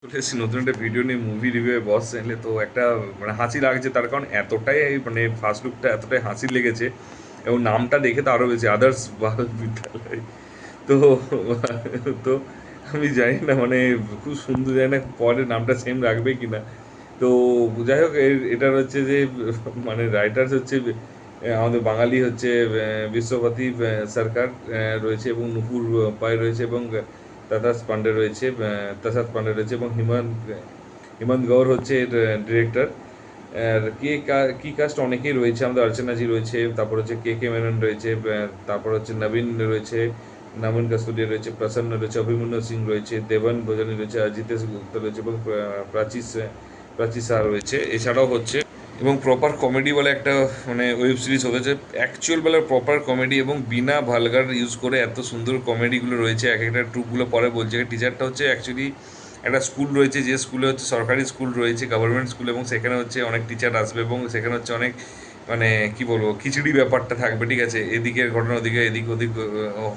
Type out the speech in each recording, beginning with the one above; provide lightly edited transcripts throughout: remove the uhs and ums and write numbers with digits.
চলে এসেছি নতুন একটা ভিডিও নিয়ে, মুভি রিভিউ বস চ্যানেলে। তো একটা মানে হাসি লাগছে, তার কারণ এতটাই মানে ফার্স্ট লুকটা এতটাই হাসি লেগেছে এবং নামটা দেখে তো আরও বেশি, আদার্স বাল বিদ্যালয়। তো তো আমি জানি না, মানে খুব সুন্দর, জানি না পরে নামটা সেম রাখবে কি না। তো যাই হোক, এটার হচ্ছে যে মানে রাইটার্স হচ্ছে আমাদের বাঙালি হচ্ছে বিশ্বপতি সরকার রয়েছে, এবং নুপুর পাই রয়েছে, এবং তাতাস পান্ডে রয়েছে, তাসাদ পান্ডে রয়েছে, এবং হিমন্ত গৌর হচ্ছে এর ডিরেক্টর। আর কি কাস্ট অনেকেই রয়েছে, আমাদের অর্চনাজি রয়েছে, তারপর হচ্ছে কে কে মেনন রয়েছে, তারপর হচ্ছে নবীন রয়েছে, নবীন কাস্টোডিয়া রয়েছে, প্রসন্ন রয়েছে, অভিমন্যু সিং রয়েছে, দেবন ভোজনী রয়েছে, অজিতেশ গুপ্তা রয়েছে, এবং প্রাচী শাহ রয়েছে। এছাড়াও হচ্ছে এবং প্রপার কমেডি বলে একটা মানে ওয়েব সিরিজ হতেছে, অ্যাকচুয়াল বলে প্রপার কমেডি এবং বিনা ভালগার ইউজ করে এত সুন্দর কমেডিগুলো রয়েছে। এক একটা ট্রুপগুলো পরে বলছে, টিচারটা হচ্ছে অ্যাকচুয়ালি একটা স্কুল রয়েছে, যে স্কুলে হচ্ছে সরকারি স্কুল রয়েছে, গভর্নমেন্ট স্কুল, এবং সেখানে হচ্ছে অনেক টিচার আসবে, এবং সেখানে হচ্ছে অনেক মানে কি বলবো, খিচড়ি ব্যাপারটা থাকবে, ঠিক আছে, এদিকের ঘটনা ওদিকে, এদিক ওদিক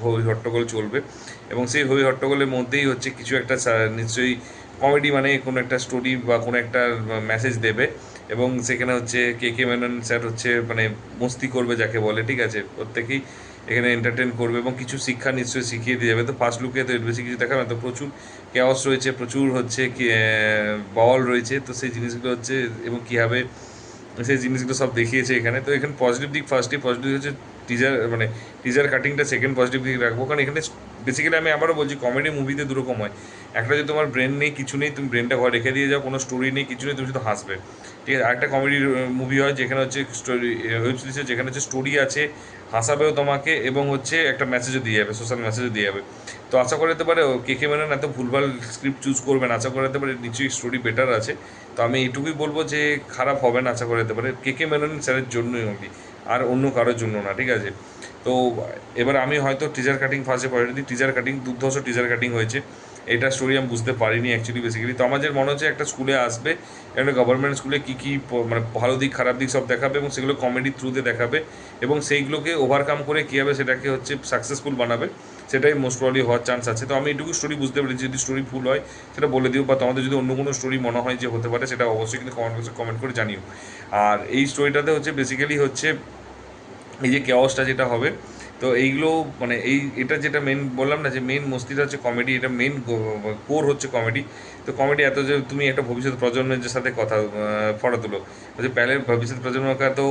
হই হট্টগোল চলবে, এবং সেই হই হট্টগোলের মধ্যেই হচ্ছে কিছু একটা নিশ্চয়ই কমেডি, মানে কোনো একটা স্টোরি বা কোনো একটা মেসেজ দেবে, এবং সেখানে হচ্ছে কে কে মেনন স্যার হচ্ছে মানে মস্তি করবে যাকে বলে, ঠিক আছে, প্রত্যেকেই এখানে এন্টারটেন করবে এবং কিছু শিক্ষা নিশ্চয়ই শিখিয়ে দিয়ে যাবে। তো ফার্স্ট লুকে তো এর বেশি কিছু দেখাবে না, তো প্রচুর কেওয়াস রয়েছে, প্রচুর হচ্ছে কি বাওয়াল রয়েছে, তো সেই জিনিসগুলো হচ্ছে এবং কীভাবে সেই জিনিসগুলো সব দেখিয়েছে এখানে। তো এখানে পজিটিভ দিক, ফার্স্টে পজিটিভ হচ্ছে টিজার, মানে টিজার কাটিংটা সেকেন্ড পজিটিভ দিক রাখবো, কারণ এখানে বেসিক্যালি আমি আবারও বলছি, কমেডি মুভিতে দুরকম হয়। একটা যে তোমার ব্রেন নেই, কিছু নেই, তুমি ব্রেনটা ঘরে রেখে দিয়ে যাও, কোনো স্টোরি নেই, কিছু নেই, তুমি শুধু হাসবে, ঠিক আছে। আরেকটা কমেডি মুভি হয় যেখানে হচ্ছে স্টোরি, ওয়েব সিরিজে যেখানে হচ্ছে স্টোরি আছে, হাসাবেও তোমাকে, এবং হচ্ছে একটা মেসেজও দিয়ে যাবে, সোশ্যাল মেসেজও দিয়ে যাবে। তো আশা করতে পারে কে কে মেনন এত ভুলভাল স্ক্রিপ্ট চুজ করবেন, আশা করতে পারে নিশ্চয়ই স্টোরি বেটার আছে। তো আমি এইটুকুই বলবো যে খারাপ হবে না, আশা করতে পারে কে কে মেনন স্যারের জন্যই অনলি, আর অন্য কারোর জন্য না, ঠিক আছে। তো এবার আমি হয়তো টিজার কাটিং ফার্স্টে পড়ে দিই, টিজার কাটিং দুর্ধর্ষ টিজার কাটিং হয়েছে, এটা স্টোরি আমি বুঝতে পারিনি অ্যাকচুয়ালি বেসিক্যালি। তো আমার যে মনে হচ্ছে একটা স্কুলে আসবে, একটা গভর্নমেন্ট স্কুলে কী কী মানে ভালো দিক খারাপ দিক সব দেখাবে, এবং সেগুলো কমেডির থ্রুতে দেখাবে, এবং সেইগুলোকে ওভারকাম করে কী হবে সেটাকে হচ্ছে সাকসেসফুল বানাবে, সেটাই মোস্ট প্রবলি হওয়ার চান্স আছে। তো আমি এইটুকু স্টোরি বুঝতে পেরেছি, যদি স্টোরি ভুল হয় সেটা বলে দিও, বা তোমাদের যদি অন্য কোনো স্টোরি মনে হয় যে হতে পারে, সেটা অবশ্যই কিন্তু কমেন্ট বক্সে কমেন্ট করে জানিও। আর এই স্টোরিটাতে হচ্ছে বেসিক্যালি হচ্ছে এই যে কেওসটা যেটা হবে, তো এইগুলো মানে এটা যেটা মেন বললাম না, যে মেন মস্তিটা হচ্ছে কমেডি, এটা মেন কোর হচ্ছে কমেডি। তো কমেডি এত যে তুমি একটা ভবিষ্যৎ প্রজন্মের যে সাথে কথা ফটো তুলো, যে প্যালে ভবিষ্যৎ প্রজন্মকে তো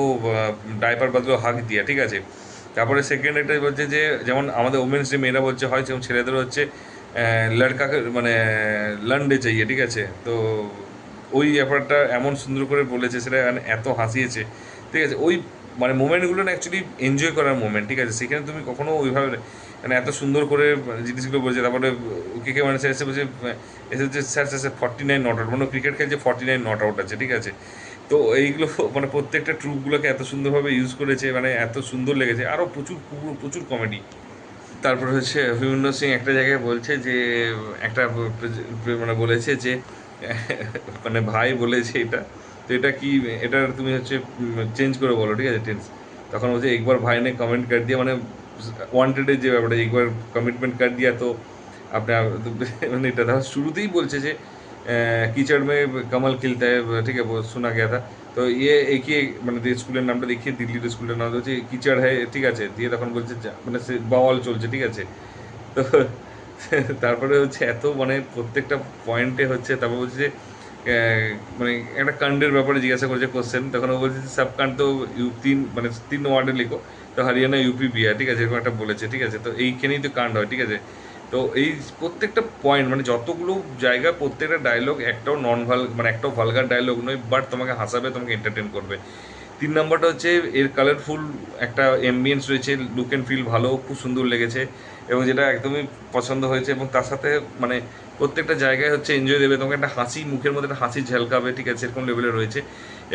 ডাইপার বদলো হাক দিয়া, ঠিক আছে। তারপরে সেকেন্ড এটা বলছে যে যেমন আমাদের ওমেন্স ডে মেয়েরা বলছে হয়, যেমন ছেলেদের হচ্ছে লড়কাকে মানে লন্ডে চাইয়ে, ঠিক আছে। তো ওই ব্যাপারটা এমন সুন্দর করে বলেছে, সেটা মানে এত হাসিয়েছে, ঠিক আছে। ওই মানে মোমেন্টগুলো না অ্যাকচুয়ালি এনজয় করার মোমেন্ট, ঠিক আছে, সেখানে তুমি কখনো ওইভাবে মানে এত সুন্দর করে জিনিসগুলো বলছে। তারপরে কে কে মানে স্যার এসে বলছে, এসেছে স্যার স্যার 49 নট আউট, মানে ক্রিকেট খেলছে 49 নট আউট আছে, ঠিক আছে। তো এইগুলো মানে প্রত্যেকটা ট্রুপগুলোকে এত সুন্দরভাবে ইউজ করেছে, মানে এত সুন্দর লেগেছে। আরও প্রচুর প্রচুর কমেডি। তারপর হচ্ছে অভিমন্যু সিং একটা জায়গায় বলছে যে একটা মানে বলেছে যে মানে ভাই বলেছে এটা, তো এটা কি, এটা তুমি হচ্ছে চেঞ্জ করে বলো, ঠিক আছে, টেন্স। তখন বলছে একবার ভাই নে কমেন্ট কর দিয়ে, মানে ওয়ান্টেডের যে ব্যাপারটা, একবার কমিটমেন্ট কর দিয়া, তো আপনার মানে এটা তাহলে শুরুতেই বলছে যে कीचड़ में कमल खिलता है, ठीक है, वो सुना गया था। তো ইয়ে এগিয়ে মানে স্কুলের নামটা দেখিয়ে, দিল্লির স্কুলের নাম হচ্ছে কিচড় হ্যায়, ঠিক আছে, দিয়ে তখন বলছে মানে সে বাওয়াল চলছে, ঠিক আছে। তো তারপরে হচ্ছে এত মানে প্রত্যেকটা পয়েন্টে হচ্ছে, তারপর বলছে যে মানে একটা কাণ্ডের ব্যাপারে জিজ্ঞাসা করছে কোশ্চেন, তখন ও বলছে যে সব কাণ্ড তো তিন মানে 3 ওয়ার্ডে লিখো, তো হরিয়ানা ইউপি বিহার, ঠিক আছে, এরকম একটা বলেছে, ঠিক আছে। তো এইখানেই তো কাণ্ড হয়, ঠিক আছে। তো এই প্রত্যেকটা পয়েন্ট মানে যতগুলো জায়গা, প্রত্যেকটা ডায়লগ একটাও মানে একটাও ভালগার ডায়লগ নয়, বাট তোমাকে হাসাবে, তোমাকে এন্টারটেন করবে। 3 নম্বরটা হচ্ছে এর কালারফুল একটা এমবিয়েন্স রয়েছে, লুক অ্যান্ড ফিল ভালো, খুব সুন্দর লেগেছে, এবং যেটা একদমই পছন্দ হয়েছে, এবং তার সাথে মানে প্রত্যেকটা জায়গায় হচ্ছে এনজয় দেবে, তোমাকে একটা হাসি, মুখের মধ্যে একটা হাসি ঝলকাবে, ঠিক আছে, এরকম লেভেলে রয়েছে।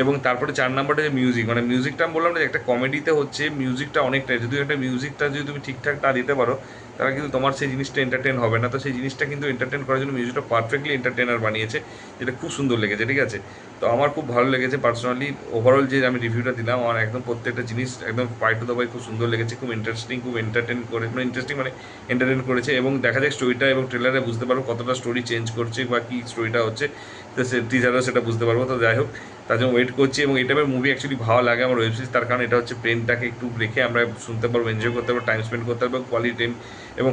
এবং তারপরে 4 নম্বরটা যে মিউজিক, মানে মিউজিকটা আমি বললাম না, একটা কমেডিতে হচ্ছে মিউজিকটা অনেকটাই, যদি একটা মিউজিকটা যদি তুমি ঠিকঠাক না দিতে পারো, তারা কিন্তু তোমার সেই জিনিসটা এন্টারটেন হবে না। তো সেই জিনিসটা কিন্তু এন্টারটেন করার জন্য মিউজিকটা পারফেক্টলি এন্টারটেনার বানিয়েছে, যেটা খুব সুন্দর লেগেছে, ঠিক আছে। তো আমার খুব ভালো লেগেছে পার্সোনালি। ওভারঅল যে আমি রিভিউটা দিলাম, আমার একদম প্রত্যেকটা জিনিস একদম পাই টু দ্য পাই খুব সুন্দর লেগেছে, খুব ইন্টারেস্টিং, খুব এন্টারটেন করে, মানে ইন্টারেস্টিং মানে এন্টারটেন করেছে। এবং দেখা যায় স্টোরিটা এবং ট্রেলারে বুঝতে পারবো কতটা স্টোরি চেঞ্জ করছে বা কী স্টোরিটা হচ্ছে, তো সে টিজারও সেটা বুঝতে পারবো। তো যাই হোক, তার জন্য ওয়েট করছি। এবং এই টাইপের মুভি অ্যাকচুয়ালি ভালো লাগে আমার ওয়েব সিরিজ, তার কারণ এটা হচ্ছে ব্রেনটাকে একটু রেখে আমরা শুনতে পারবো, এনজয় করতে পারবো, টাইম স্পেন্ড করতে পারবো,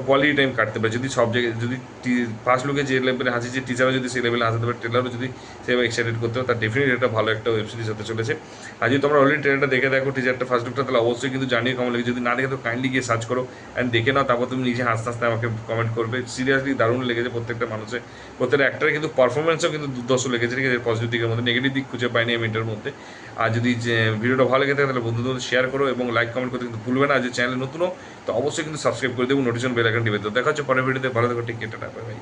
কোয়ালিটি টাইম কাটতে পারবো। যদি সব জায়গায় যদি ফার্স্ট লুকে যে লেভেলে হাসিছে, টিচারও যদি সেই লেভেলে হাসাতে পারে, ট্রেলারও যদি সেভাবে এক্সাইটেড করতে পারে, তার ডেফিনেটলি একটা ভালো একটা ওয়েব সিরিজ হতে চলেছে। আর যদি তোমরা অলরেডি ট্রেলারটা দেখে দেখো, টিচারটা ফার্স্ট লুকটা, তাহলে অবশ্যই কিন্তু জানিয়ে কেমন লাগে। যদি না দেখে তো কাইন্ডলি গিয়ে সার্চ করো অ্যান্ড দেখে নাও, তারপর তুমি নিজে হাসতে হাসতে আমাকে কমেন্ট করবে। সিরিয়াসলি দারুণ লেগেছে প্রত্যেকটা মানুষের, প্রত্যেকটা অ্যাক্টারের কিন্তু পারফরমেন্সও কিন্তু দুর্দর্শ লেগেছে, ঠিক আছে। পজিটিভ দিকের মধ্যে নেগেটিভ দিক খুঁজে পাইনি আমি এটার মধ্যে। আর যদি যে ভিডিওটা ভালো লেগে থাকে তাহলে বন্ধুদের মধ্যে শেয়ার করো এবং লাইক কমেন্ট করতে কিন্তু ভুলবে না। আর যে চ্যানেলে নতুনও তো অবশ্যই কিন্তু সাবস্ক্রাইব করে দেবো, নোটিফিকেশন বেল আইকন টিপে দেবো। দেখা হচ্ছে পরের ভিডিওতে, ভালো থাকো, take care, tata, bye by.